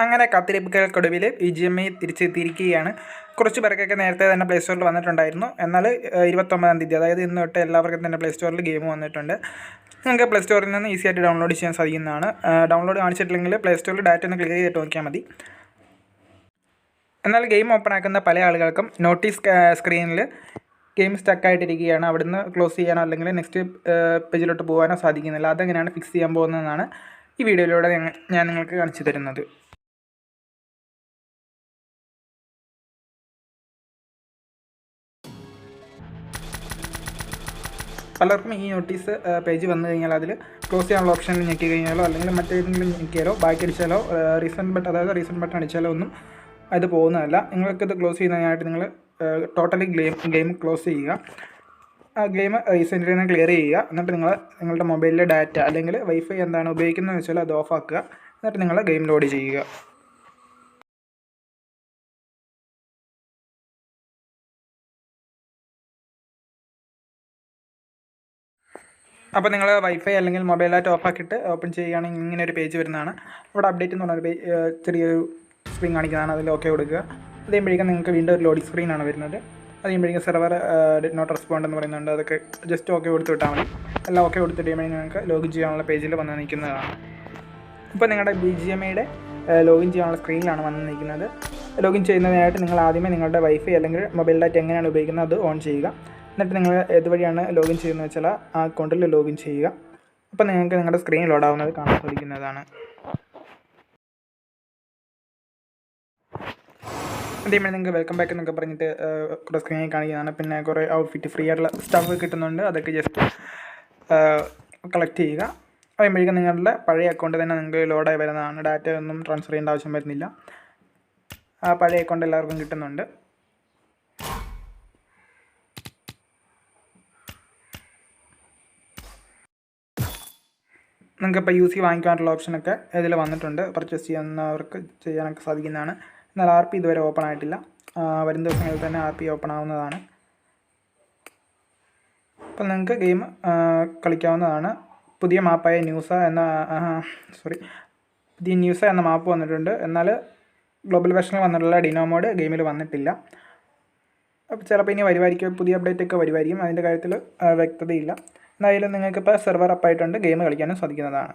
അങ്ങനെ കാത്തിരിപ്പുകൾക്കൊടുവിൽ BGMI തിരിച്ചെത്തിയിരിക്കുകയാണ്. കുറച്ച് പേർക്കൊക്കെ നേരത്തെ തന്നെ പ്ലേ സ്റ്റോറിൽ വന്നിട്ടുണ്ടായിരുന്നു. എന്നാൽ 29-ാം തീയതി, അതായത് ഇന്ന് തൊട്ട് എല്ലാവർക്കും തന്നെ പ്ലേ സ്റ്റോറിൽ ഗെയിം വന്നിട്ടുണ്ട്. നിങ്ങൾക്ക് പ്ലേ സ്റ്റോറിൽ നിന്ന് ഈസി ആയിട്ട് ഡൗൺലോഡ് ചെയ്യാൻ സാധിക്കുന്നതാണ്. ഡൗൺലോഡ് കാണിച്ചിട്ടില്ലെങ്കിൽ പ്ലേ സ്റ്റോറിൽ ഡാറ്റ ഒന്ന് ക്ലിയർ ചെയ്തിട്ട് നോക്കിയാൽ മതി. എന്നാൽ ഗെയിം ഓപ്പൺ ആക്കുന്ന പല ആളുകൾക്കും നോട്ടീസ് സ്ക്രീനിൽ ഗെയിം സ്റ്റക്കായിട്ടിരിക്കുകയാണ്. അവിടുന്ന് ക്ലോസ് ചെയ്യാനോ അല്ലെങ്കിൽ നെക്സ്റ്റ് പേജിലോട്ട് പോകാനോ സാധിക്കുന്നില്ല. അതെങ്ങനെയാണ് ഫിക്സ് ചെയ്യാൻ പോകുന്നതെന്നാണ് ഈ വീഡിയോയിലൂടെ ഞാൻ നിങ്ങൾക്ക് കാണിച്ചു തരുന്നത്. പലർക്കും ഈ നോട്ടീസ് പേജ് വന്നു കഴിഞ്ഞാൽ അതിൽ ക്ലോസ് ചെയ്യാനുള്ള ഓപ്ഷനിൽ ഞെക്കി കഴിഞ്ഞാലോ അല്ലെങ്കിൽ മറ്റേതെങ്കിലും ഞെക്കിയാലോ ബാക്ക് അടിച്ചാലോ റീസെൻറ്റ് ബട്ടൺ അടിച്ചാലോ ഒന്നും അത് പോകുന്നതല്ല. നിങ്ങൾക്കിത് ക്ലോസ് ചെയ്യുന്നതിനായിട്ട് നിങ്ങൾ ടോട്ടലി ഗെയിം ക്ലോസ് ചെയ്യുക. ആ ഗെയിം റീസെൻറ്റിൽ നിന്ന് ക്ലിയർ ചെയ്യുക. എന്നിട്ട് നിങ്ങളുടെ മൊബൈലിലെ ഡാറ്റ അല്ലെങ്കിൽ വൈഫൈ എന്താണ് ഉപയോഗിക്കുന്നതെന്ന് വെച്ചാൽ അത് ഓഫ് ആക്കുക. എന്നിട്ട് നിങ്ങൾ ഗെയിം ലോഡ് ചെയ്യുക. അപ്പോൾ നിങ്ങൾ വൈഫൈ അല്ലെങ്കിൽ മൊബൈൽ ഡാറ്റ ഓഫാക്കിയിട്ട് ഓപ്പൺ ചെയ്യുകയാണെങ്കിൽ ഇങ്ങനെ ഒരു പേജ് വരുന്നതാണ്. അവിടെ അപ്ഡേറ്റ് എന്ന് പറഞ്ഞൊരു ചെറിയൊരു സ്ക്രീൻ കാണിക്കുന്നതാണ്. അതിൽ ഓക്കെ കൊടുക്കുക. അത് കഴിയുമ്പോഴേക്കും നിങ്ങൾക്ക് വീണ്ടും ഒരു ലോഡിംഗ് സ്ക്രീനാണ് വരുന്നത്. അത് കഴിയുമ്പോഴേക്കും സെർവർ നോട്ട് റെസ്പോണ്ട് എന്ന് പറയുന്നുണ്ട്. അതൊക്കെ ജസ്റ്റ് ഓക്കെ കൊടുത്ത് വിട്ടാൽ മതി. എല്ലാം ഓക്കെ കൊടുത്തിട്ട് കഴിയുമ്പോഴേക്കും നിങ്ങൾക്ക് ലോഗിൻ ചെയ്യാനുള്ള പേജിൽ വന്ന് നിൽക്കുന്നതാണ്. ഇപ്പോൾ നിങ്ങളുടെ BGMIയുടെ ലോഗിൻ ചെയ്യാനുള്ള സ്ക്രീനിലാണ് വന്ന് നിൽക്കുന്നത്. ലോഗിൻ ചെയ്യുന്നതിനായിട്ട് നിങ്ങൾ ആദ്യമേ നിങ്ങളുടെ വൈഫൈ അല്ലെങ്കിൽ മൊബൈൽ ഡാറ്റ എങ്ങനെയാണ് ഉപയോഗിക്കുന്നത് അത് ഓൺ ചെയ്യുക. എന്നിട്ട് നിങ്ങൾ ഏതുവഴിയാണ് ലോഗിൻ ചെയ്യുന്നത് വെച്ചാൽ ആ അക്കൗണ്ടിൽ ലോഗിൻ ചെയ്യുക. അപ്പോൾ നിങ്ങൾക്ക് നിങ്ങളുടെ സ്ക്രീൻ ലോഡാവുന്നത് കാണാൻ സാധിക്കുന്നതാണ്. അതേപോലെ നിങ്ങൾക്ക് വെൽക്കം ബാക്ക് എന്നൊക്കെ പറഞ്ഞിട്ട് കുറേ സ്ക്രീനിൽ കാണിക്കുന്നതാണ്. പിന്നെ കുറേ ഔട്ട്ഫിറ്റ് ഫ്രീ ആയിട്ടുള്ള സ്റ്റഫ് കിട്ടുന്നുണ്ട്. അതൊക്കെ ജസ്റ്റ് കളക്ട് ചെയ്യുക. കഴിയുമ്പോഴേക്കും നിങ്ങളുടെ പഴയ അക്കൗണ്ട് തന്നെ നിങ്ങൾക്ക് ലോഡായി വരുന്നതാണ്. ഡാറ്റ ഒന്നും ട്രാൻസ്ഫർ ചെയ്യേണ്ട ആവശ്യം വരുന്നില്ല. ആ പഴയ അക്കൗണ്ട് എല്ലാവർക്കും കിട്ടുന്നുണ്ട്. നിങ്ങൾക്കിപ്പോൾ UC വാങ്ങിക്കാനുള്ള ഓപ്ഷനൊക്കെ ഇതിൽ വന്നിട്ടുണ്ട്. പർച്ചേസ് ചെയ്യുന്നവർക്ക് ചെയ്യാനൊക്കെ സാധിക്കുന്നതാണ്. എന്നാൽ RP ഇതുവരെ ഓപ്പൺ ആയിട്ടില്ല. വരും ദിവസങ്ങളിൽ തന്നെ RP ഓപ്പൺ ആവുന്നതാണ്. അപ്പം നിങ്ങൾക്ക് ഗെയിം കളിക്കാവുന്നതാണ്. പുതിയ മാപ്പായ ന്യൂസ എന്ന മാപ്പ് വന്നിട്ടുണ്ട്. എന്നാൽ ഗ്ലോബൽ വെർഷനിൽ വന്നിട്ടുള്ള ഡിനോ മോഡ് ഗെയിമിൽ വന്നിട്ടില്ല. അപ്പോൾ ചിലപ്പോൾ ഇനി വരുമായിരിക്കും, പുതിയ അപ്ഡേറ്റ് ഒക്കെ വരുമായിരിക്കും. അതിൻ്റെ കാര്യത്തിൽ വ്യക്തതയില്ല. എന്തായാലും നിങ്ങൾക്കിപ്പോൾ സെർവർ അപ്പായിട്ടുണ്ട്. ഗെയിം കളിക്കാനും സാധിക്കുന്നതാണ്.